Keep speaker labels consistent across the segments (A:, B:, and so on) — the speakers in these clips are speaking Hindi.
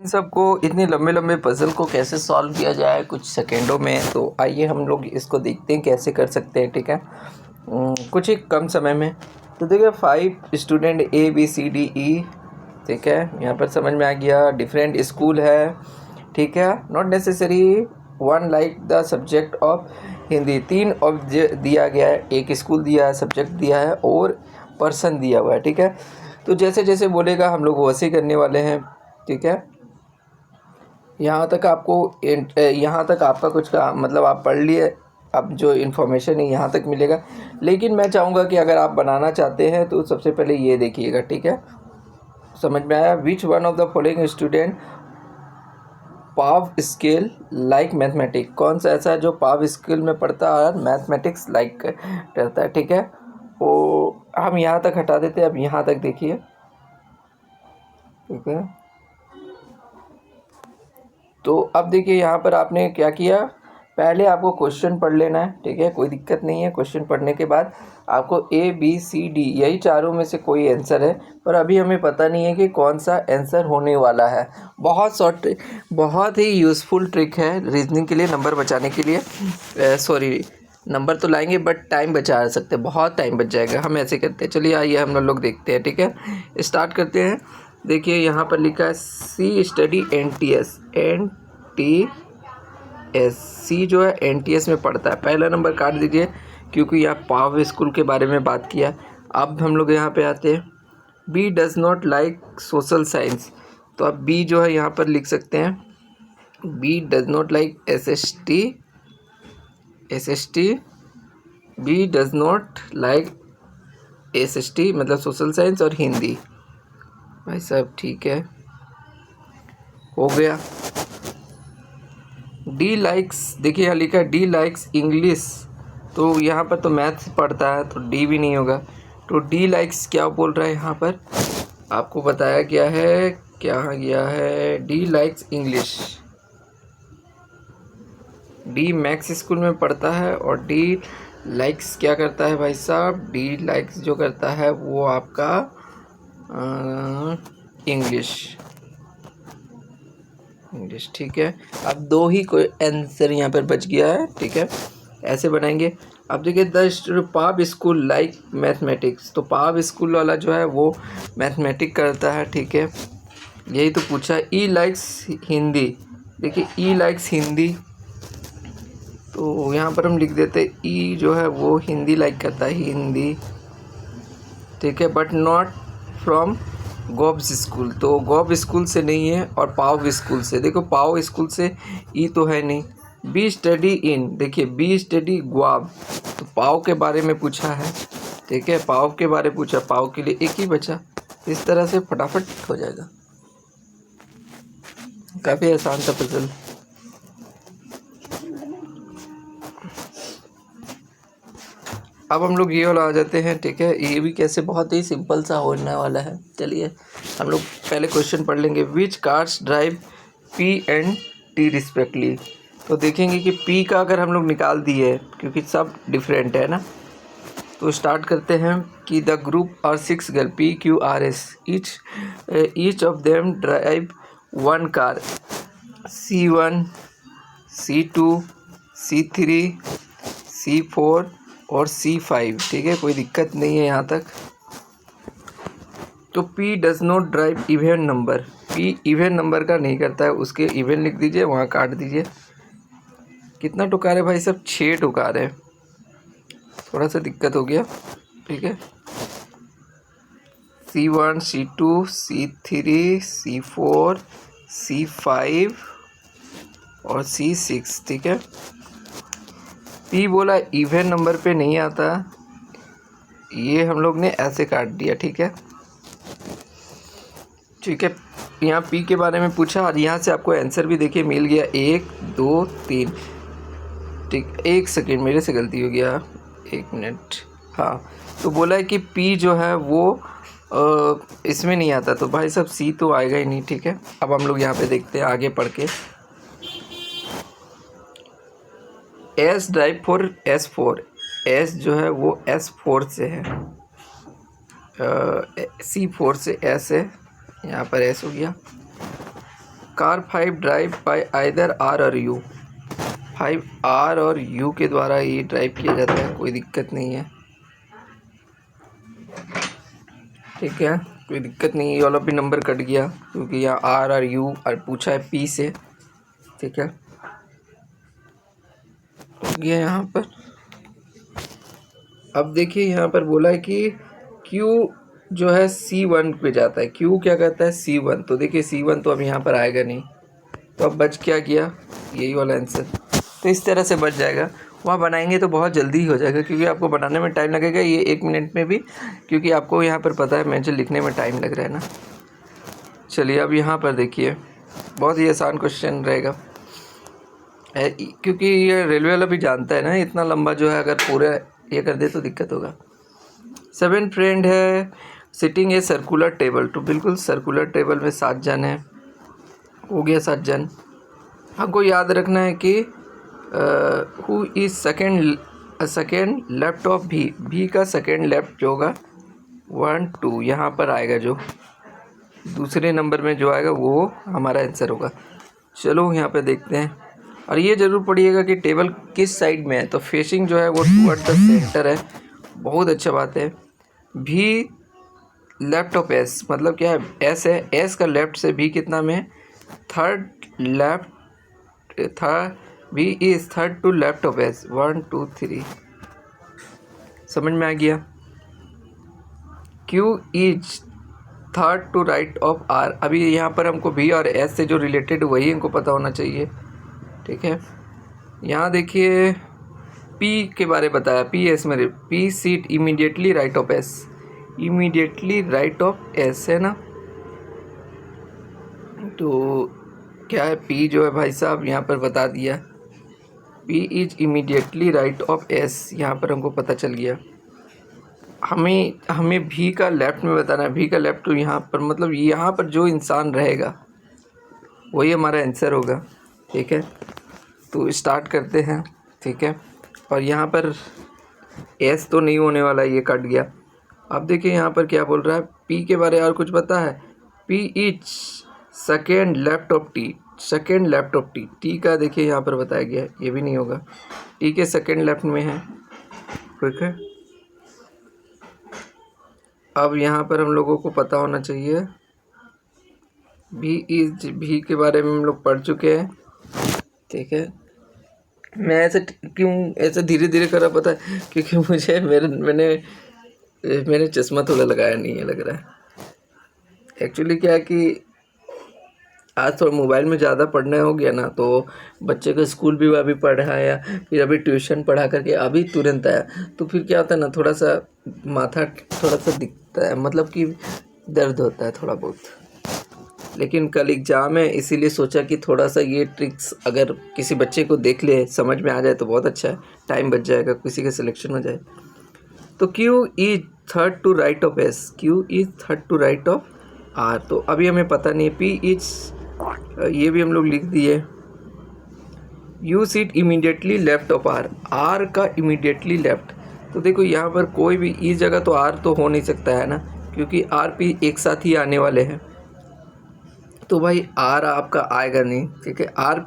A: सबको इतने लंबे लंबे पज़ल को कैसे सॉल्व किया जाए कुछ सेकेंडों में, तो आइए हम लोग इसको देखते हैं कैसे कर सकते हैं। ठीक है, कुछ ही कम समय में। तो देखिए 5 स्टूडेंट ABCDE, ठीक है, यहाँ पर समझ में आ गया। डिफरेंट स्कूल है, ठीक है, not necessary one like the subject of Hindi. 3 object दिया गया है, एक स्कूल दिया है, सब्जेक्ट दिया है और पर्सन दिया हुआ है। ठीक है, तो जैसे जैसे बोलेगा हम लोग वैसे करने वाले हैं। ठीक है, यहाँ तक आपका कुछ का मतलब आप पढ़ लिए, अब जो इन्फॉर्मेशन है यहाँ तक मिलेगा। लेकिन मैं चाहूँगा कि अगर आप बनाना चाहते हैं तो सबसे पहले ये देखिएगा। ठीक है, समझ में आया? Which one of the following student pav scale like mathematics, कौन सा ऐसा है जो पाव स्केल में पढ़ता है और मैथमेटिक्स लाइक करता है। ठीक है, तो हम यहाँ तक हटा देते हैं, अब यहाँ तक देखिए। ठीक है, तो अब देखिए यहाँ पर आपने क्या किया, पहले आपको क्वेश्चन पढ़ लेना है। ठीक है, कोई दिक्कत नहीं है। क्वेश्चन पढ़ने के बाद आपको ABCD यही चारों में से कोई आंसर है, पर अभी हमें पता नहीं है कि कौन सा आंसर होने वाला है। बहुत ही यूज़फुल ट्रिक है रीजनिंग के लिए, नंबर बचाने के लिए। सॉरी, नंबर तो लाएंगे बट टाइम बचा सकते हैं, बहुत टाइम बच जाएगा। हम ऐसे करते हैं, चलिए आइए हम लोग देखते हैं। ठीक है, स्टार्ट करते हैं। देखिए यहाँ पर लिखा है सी स्टडी NTS। सी जो है NTS में पढ़ता है। पहला नंबर काट दीजिए क्योंकि यहाँ पाव स्कूल के बारे में बात किया। अब हम लोग यहाँ पे आते हैं, B does not like social science. तो अब बी जो है यहाँ पर लिख सकते हैं, B does not like SST। B does not like SST मतलब सोशल साइंस और हिंदी। भाई साहब ठीक है, हो गया। डी लाइक्स, देखिए यहाँ लिखा है डी लाइक्स इंग्लिश, तो यहाँ पर तो मैथ्स पढ़ता है तो डी भी नहीं होगा। तो डी लाइक्स क्या बोल रहा है यहाँ पर, आपको बताया गया है, क्या गया है, D likes English. D max school में पढ़ता है और डी लाइक्स क्या करता है भाई साहब, डी लाइक्स जो करता है वो आपका इंग्लिश। ठीक है, अब दो ही कोई आंसर यहाँ पर बच गया है। ठीक है, ऐसे बनाएंगे। अब देखिए the pav school like mathematics, तो पाव स्कूल वाला जो है वो मैथमेटिक्स करता है। ठीक है, यही तो पूछा। ई लाइक्स हिंदी, देखिए ई लाइक्स हिंदी, तो यहाँ पर हम लिख देते ई जो है वो हिंदी लाइक करता है, हिंदी। ठीक है, बट नॉट फ्रॉम गोब्स स्कूल, तो गोब स्कूल से नहीं है और पाव स्कूल से। देखो पाव स्कूल से ई तो है नहीं। बी स्टडी इन, देखिए बी स्टडी ग्वाब, तो पाव के बारे में पूछा है। ठीक है, पाव के बारे में पूछा, पाव के लिए एक ही बचा। इस तरह से फटाफट हो जाएगा, काफ़ी आसान था पजल। अब हम लोग ये वाला आ जाते हैं। ठीक है, ये भी कैसे बहुत ही सिंपल सा होने वाला है। चलिए हम लोग पहले क्वेश्चन पढ़ लेंगे। Which cars drive P and T respectively, तो देखेंगे कि P का अगर हम लोग निकाल दिए क्योंकि सब डिफरेंट है ना, तो स्टार्ट करते हैं कि the group are 6 girl PQRS, each of them drive one car, C1 C2 C3 C4 और C5। ठीक है, कोई दिक्कत नहीं है यहाँ तक। तो P does not drive even number, P even number का नहीं करता है, उसके इवन लिख दीजिए, वहाँ काट दीजिए। कितना टुकार है भाई साहब, 6 टुकार है, थोड़ा सा दिक्कत हो गया। ठीक है, C1 C2 C3 C4 C5 और C6। ठीक है, P बोला इवन नंबर पे नहीं आता, ये हम लोग ने ऐसे काट दिया। ठीक है, ठीक है, यहाँ P के बारे में पूछा और यहाँ से आपको आंसर भी देखिए मिल गया, 1 2 3। ठीक, एक सेकेंड, मेरे से गलती हो गया, 1 मिनट। हाँ, तो बोला है कि P जो है वो इसमें नहीं आता, तो भाई साहब C तो आएगा ही नहीं। ठीक है, अब हम लोग यहाँ पे देखते हैं आगे पढ़ के। S drive for S4, S जो है वो S4 से है, C4 से S है, यहाँ पर S हो गया। Car 5 drive by either R और यू। 5 आर और यू के द्वारा ये ड्राइव किया जाता है, कोई दिक्कत नहीं है, ठीक है, कोई दिक्कत नहीं है। ये वाला भी नंबर कट गया क्योंकि यहाँ आर और यू और पूछा है पी से, ठीक है, तो ये यहाँ पर। अब देखिए यहाँ पर बोला है कि Q जो है C1 पे जाता है। Q क्या कहता है C1, तो देखिए C1 तो अब यहाँ पर आएगा नहीं, तो अब बच क्या गया, यही वाला आंसर। तो इस तरह से बच जाएगा। वहाँ बनाएंगे तो बहुत जल्दी ही हो जाएगा क्योंकि आपको बनाने में टाइम लगेगा, ये 1 मिनट में भी, क्योंकि आपको यहाँ पर पता है मुझे लिखने में टाइम लग रहा है ना। चलिए अब यहाँ पर देखिए, बहुत ही आसान क्वेश्चन रहेगा क्योंकि ये रेलवे वाला भी जानता है ना, इतना लंबा जो है अगर पूरा ये कर दे तो दिक्कत होगा। 7 फ्रेंड है सिटिंग ए सर्कुलर टेबल, तो बिल्कुल सर्कुलर टेबल में 7 जन है, हो गया 7 जन। हमको याद रखना है कि who is second left of भी का सेकेंड लेफ्ट जो होगा 1 2 यहाँ पर आएगा, जो दूसरे नंबर में जो आएगा वो हमारा आंसर होगा। चलो यहाँ पे देखते हैं, और ये ज़रूर पढ़िएगा कि टेबल किस साइड में है, तो फेसिंग जो है वो टुवर्ड द सेंटर है, बहुत अच्छा बात है। भी लेफ्ट ऑफ एस, मतलब क्या है, एस है, एस का लेफ्ट से भी कितना में है, थर्ड लेफ्ट था, B is third to left of S, 1 2 3, समझ में आ गया। Q is third to right of R, अभी यहाँ पर हमको भी और एस से जो रिलेटेड वही हमको पता होना चाहिए, ठीक है। यहाँ देखिए पी के बारे बताया, पी एस में, P seat immediately right of S, immediately right of S है ना, तो क्या है पी जो है भाई साहब यहाँ पर बता दिया, P is immediately right of S, यहाँ पर हमको पता चल गया। हमें भी का लेफ़्ट में बताना है, भी का लेफ़्ट, तो यहाँ पर मतलब यहाँ पर जो इंसान रहेगा वही हमारा आंसर होगा, ठीक है। तो स्टार्ट करते हैं, ठीक है। और यहाँ पर एस तो नहीं होने वाला, ये कट गया। अब देखिए यहाँ पर क्या बोल रहा है, पी के बारे और कुछ पता है, P is second left of T, second left of T, T का देखिए यहाँ पर बताया गया है, ये भी नहीं होगा, टी के सेकेंड लेफ्ट में है, ठीक है। अब यहाँ पर हम लोगों को पता होना चाहिए, भी के बारे में हम लोग पढ़ चुके हैं, ठीक है। मैं ऐसे क्यों ऐसे धीरे धीरे कर रहा पता है, क्योंकि मुझे मैंने चश्मा थोड़ा लगाया नहीं है लग रहा है। एक्चुअली क्या है कि आज थोड़ा मोबाइल में ज़्यादा पढ़ना हो गया ना, तो बच्चे को स्कूल भी अभी पढ़ाया, फिर अभी ट्यूशन पढ़ा करके अभी तुरंत आया, तो फिर क्या होता है ना, थोड़ा सा माथा थोड़ा सा दिखता है, मतलब कि दर्द होता है थोड़ा बहुत। लेकिन कल एग्ज़ाम है, इसीलिए सोचा कि थोड़ा सा ये ट्रिक्स अगर किसी बच्चे को देख ले, समझ में आ जाए तो बहुत अच्छा है, टाइम बच जाएगा, किसी का सिलेक्शन हो जाए। तो Q is third to right of S, Q is third to right of R, तो अभी हमें पता नहीं है। P इज, ये भी हम लोग लिख दिए। U seat immediately left of R, R का इमीडिएटली लेफ्ट, तो देखो यहाँ पर कोई भी इस जगह तो R तो हो नहीं सकता है ना, क्योंकि R P एक साथ ही आने वाले हैं, तो भाई R आपका आएगा नहीं, ठीक है। आर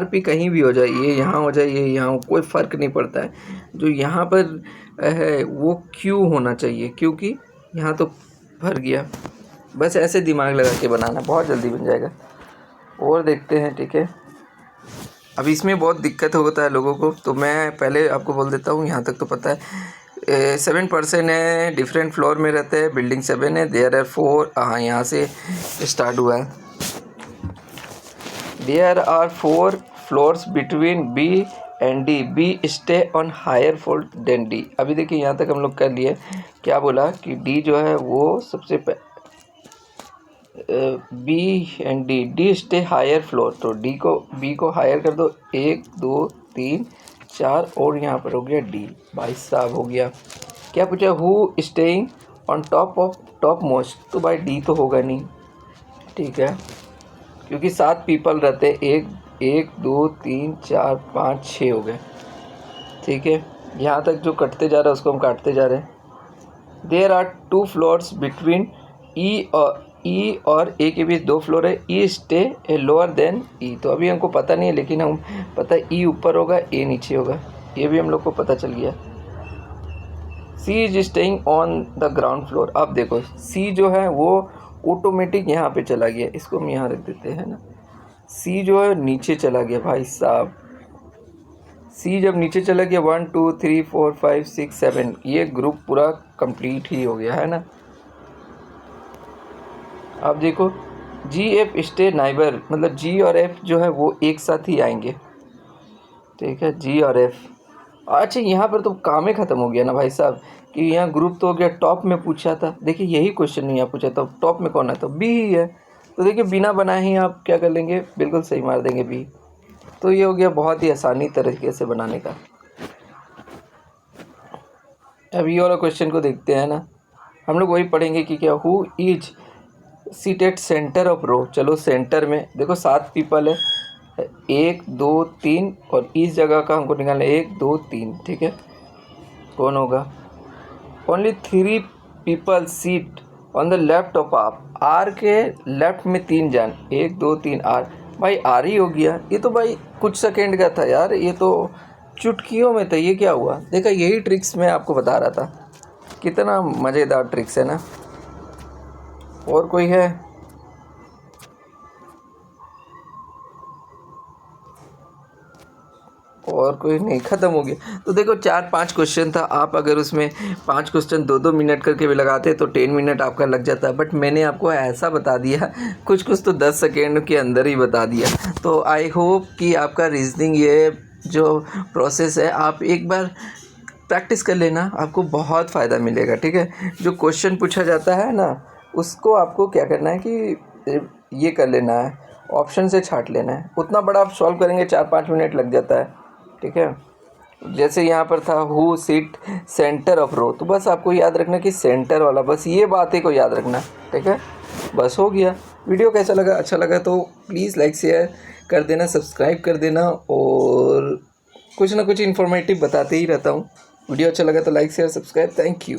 A: पी कहीं भी हो जाए, ये यहाँ हो जाए, ये यहाँ हो, कोई फ़र्क नहीं पड़ता है। जो यहाँ पर है वो Q होना चाहिए, क्योंकि यहाँ तो भर गया। बस ऐसे दिमाग लगा के बनाना, बहुत जल्दी बन जाएगा। और देखते हैं, ठीक है। अब इसमें बहुत दिक्कत होता है लोगों को, तो मैं पहले आपको बोल देता हूँ, यहाँ तक तो पता है। 7% है, डिफरेंट फ्लोर में रहते हैं, बिल्डिंग 7 है, देयर आर 4, हाँ यहाँ से स्टार्ट हुआ है। There are 4 floors between B and D, B stay on higher floor than D। अभी देखिए यहाँ तक हम लोग कर लिए, क्या बोला कि D जो है वो सबसे B and D stay higher floor, तो B को हायर कर दो, 1 2 3 4, और यहाँ पर हो गया D, भाई साहब हो गया। क्या पूछा, who staying on top of top most, तो भाई D तो होगा नहीं, ठीक है, क्योंकि 7 पीपल रहते, 1 2 3 4 5 6 हो गए, ठीक है। यहाँ तक जो कटते जा रहा है उसको हम काटते जा रहे हैं। There are 2 floors between E और ए के बीच 2 फ्लोर है, E stay A lower than E. तो अभी हमको पता नहीं है, लेकिन हम पता है ई ऊपर होगा, ए नीचे होगा, ये भी हम लोग को पता चल गया। She is staying on the ground floor. अब देखो सी जो है वो ऑटोमेटिक यहाँ पे चला गया, इसको हम यहाँ रख देते हैं ना। सी जो है नीचे चला गया भाई साहब। सी जब नीचे चला गया 1 2 3 4 5 6 7, ये ग्रुप पूरा कंप्लीट ही हो गया है ना। अब देखो जी एफ स्टे नाइबर, मतलब जी और एफ जो है वो एक साथ ही आएंगे, ठीक है, जी और एफ। अच्छा यहाँ पर तो काम ही ख़त्म हो गया ना भाई साहब, कि यहाँ ग्रुप तो हो गया। टॉप में पूछा था, देखिए यही क्वेश्चन नहीं यहाँ पूछा था, टॉप में कौन है, तो बी ही है। तो देखिए बिना बनाए ही आप क्या कर लेंगे, बिल्कुल सही मार देंगे बी। तो ये हो गया बहुत ही आसानी तरीके से बनाने का। अब ये वाला क्वेश्चन को देखते हैं ना, हम लोग वही पढ़ेंगे कि क्या who is seated center of row. चलो सेंटर में देखो 7 पीपल है, 1 2 3, और इस जगह का हमको निकालना है 1 2 3, ठीक है। कौन होगा? Only 3 people seat on the left of R के लेफ्ट में 3 जन, 1 2 3 आर। भाई आर ही हो गया, ये तो भाई कुछ सेकेंड का था यार, ये तो चुटकियों में था। ये क्या हुआ? देखा, यही ट्रिक्स मैं आपको बता रहा था, कितना मज़ेदार ट्रिक्स है ना। और कोई है? और कोई नहीं, ख़त्म हो गया। तो देखो 4-5 क्वेश्चन था, आप अगर उसमें 5 क्वेश्चन 2-2 मिनट करके भी लगाते तो 10 मिनट आपका लग जाता है। बट मैंने आपको ऐसा बता दिया, कुछ कुछ तो 10 सेकेंड के अंदर ही बता दिया। तो आई होप कि आपका रीजनिंग ये जो प्रोसेस है आप एक बार प्रैक्टिस कर लेना, आपको बहुत फ़ायदा मिलेगा, ठीक है। जो क्वेश्चन पूछा जाता है ना, उसको आपको क्या करना है कि ये कर लेना है, ऑप्शन से छांट लेना है। उतना बड़ा आप सॉल्व करेंगे 4-5 मिनट लग जाता है, ठीक है। जैसे यहाँ पर था हु सीट सेंटर ऑफ रो, तो बस आपको याद रखना कि सेंटर वाला, बस ये बातें को याद रखना, ठीक है। बस हो गया। वीडियो कैसा लगा? अच्छा लगा तो प्लीज़ लाइक शेयर कर देना, सब्सक्राइब कर देना, और कुछ ना कुछ इन्फॉर्मेटिव बताते ही रहता हूँ। वीडियो अच्छा लगा तो like share subscribe. Thank you.